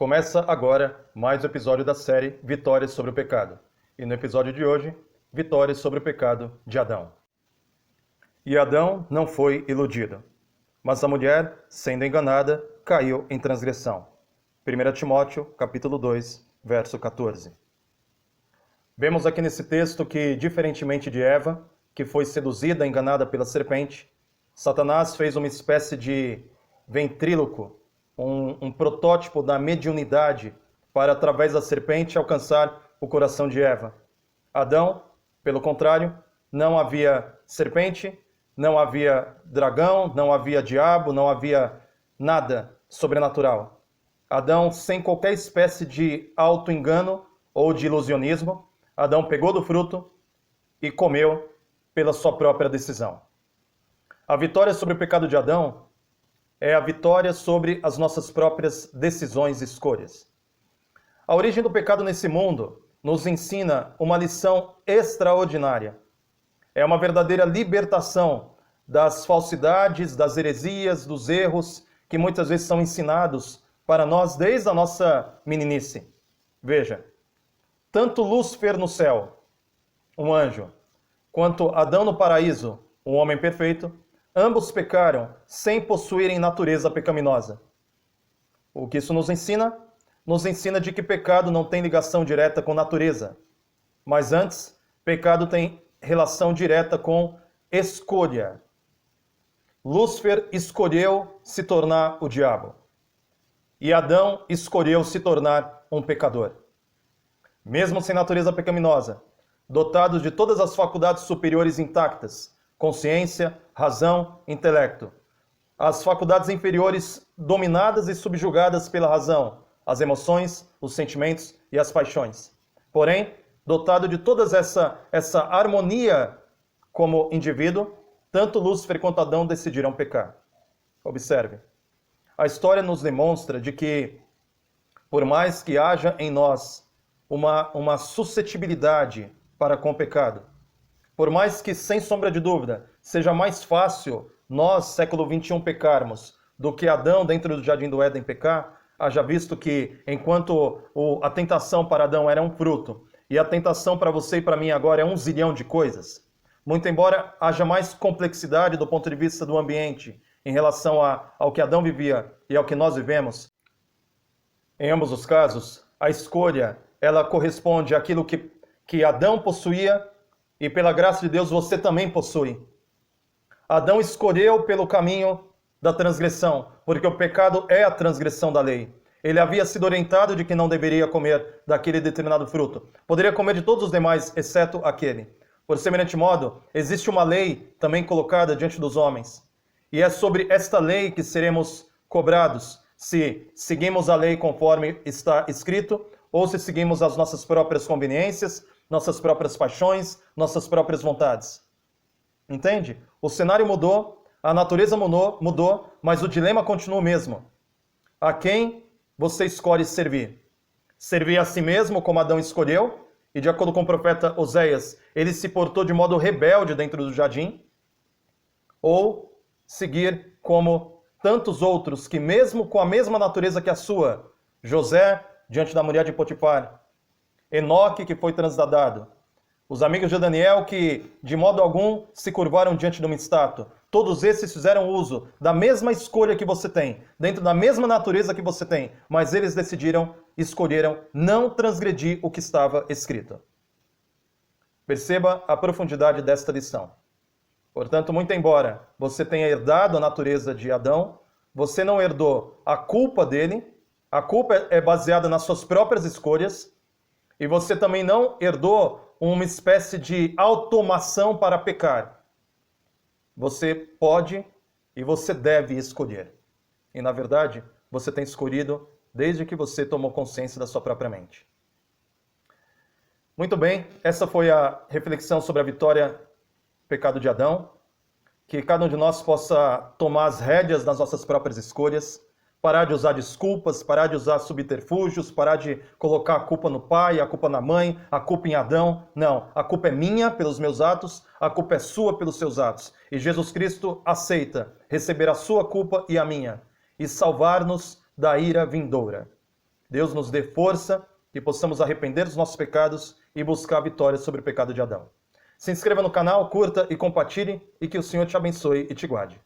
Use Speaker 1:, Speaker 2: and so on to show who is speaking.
Speaker 1: Começa agora mais um episódio da série Vitórias sobre o Pecado. E no episódio de hoje, Vitórias sobre o pecado de Adão. E Adão não foi iludido, mas a mulher, sendo enganada, caiu em transgressão. 1 Timóteo, capítulo 2, verso 14. Vemos aqui nesse texto que, diferentemente de Eva, que foi seduzida, enganada pela serpente, Satanás fez uma espécie de ventríloco, um protótipo da mediunidade para, através da serpente, alcançar o coração de Eva. Adão, pelo contrário, não havia serpente, não havia dragão, não havia diabo, não havia nada sobrenatural. Adão, sem qualquer espécie de auto-engano ou de ilusionismo, Adão pegou do fruto e comeu pela sua própria decisão. A vitória sobre o pecado de Adão é a vitória sobre as nossas próprias decisões e escolhas. A origem do pecado nesse mundo nos ensina uma lição extraordinária. É uma verdadeira libertação das falsidades, das heresias, dos erros que muitas vezes são ensinados para nós desde a nossa meninice. Veja, tanto Lúcifer no céu, um anjo, quanto Adão no paraíso, um homem perfeito, ambos pecaram sem possuírem natureza pecaminosa. O que isso nos ensina? Nos ensina de que pecado não tem ligação direta com natureza, mas antes, pecado tem relação direta com escolha. Lúcifer escolheu se tornar o diabo, e Adão escolheu se tornar um pecador. Mesmo sem natureza pecaminosa, dotados de todas as faculdades superiores intactas, consciência, razão, intelecto. As faculdades inferiores dominadas e subjugadas pela razão, as emoções, os sentimentos e as paixões. Porém, dotado de toda essa harmonia como indivíduo, tanto Lúcifer quanto Adão decidiram pecar. Observe, a história nos demonstra de que, por mais que haja em nós uma suscetibilidade para com o pecado, por mais que, sem sombra de dúvida, seja mais fácil nós, século XXI, pecarmos do que Adão, dentro do Jardim do Éden, pecar, haja visto que, enquanto a tentação para Adão era um fruto, e a tentação para você e para mim agora é 1 zilhão de coisas, muito embora haja mais complexidade do ponto de vista do ambiente em relação ao que Adão vivia e ao que nós vivemos, em ambos os casos, a escolha ela corresponde àquilo que Adão possuía e, pela graça de Deus, você também possui. Adão escolheu pelo caminho da transgressão, porque o pecado é a transgressão da lei. Ele havia sido orientado de que não deveria comer daquele determinado fruto. Poderia comer de todos os demais, exceto aquele. Por semelhante modo, existe uma lei também colocada diante dos homens. E é sobre esta lei que seremos cobrados, se seguimos a lei conforme está escrito, ou se seguimos as nossas próprias conveniências, nossas próprias paixões, nossas próprias vontades. Entende? O cenário mudou, a natureza mudou, mas o dilema continua o mesmo. A quem você escolhe servir? Servir a si mesmo, como Adão escolheu, e de acordo com o profeta Oséias, ele se portou de modo rebelde dentro do jardim? Ou seguir como tantos outros que, mesmo com a mesma natureza que a sua, José, diante da mulher de Potifar, Enoque, que foi transladado, os amigos de Daniel, que de modo algum se curvaram diante de uma estátua, todos esses fizeram uso da mesma escolha que você tem, dentro da mesma natureza que você tem, mas eles escolheram não transgredir o que estava escrito. Perceba a profundidade desta lição. Portanto, muito embora você tenha herdado a natureza de Adão, você não herdou a culpa dele, a culpa é baseada nas suas próprias escolhas, e você também não herdou uma espécie de automação para pecar. Você pode e você deve escolher. E, na verdade, você tem escolhido desde que você tomou consciência da sua própria mente. Muito bem, essa foi a reflexão sobre a vitória do pecado de Adão. Que cada um de nós possa tomar as rédeas das nossas próprias escolhas, parar de usar desculpas, parar de usar subterfúgios, parar de colocar a culpa no pai, a culpa na mãe, a culpa em Adão. Não, a culpa é minha pelos meus atos, a culpa é sua pelos seus atos. E Jesus Cristo aceita receber a sua culpa e a minha, e salvar-nos da ira vindoura. Deus nos dê força e possamos arrepender dos nossos pecados e buscar a vitória sobre o pecado de Adão. Se inscreva no canal, curta e compartilhe e que o Senhor te abençoe e te guarde.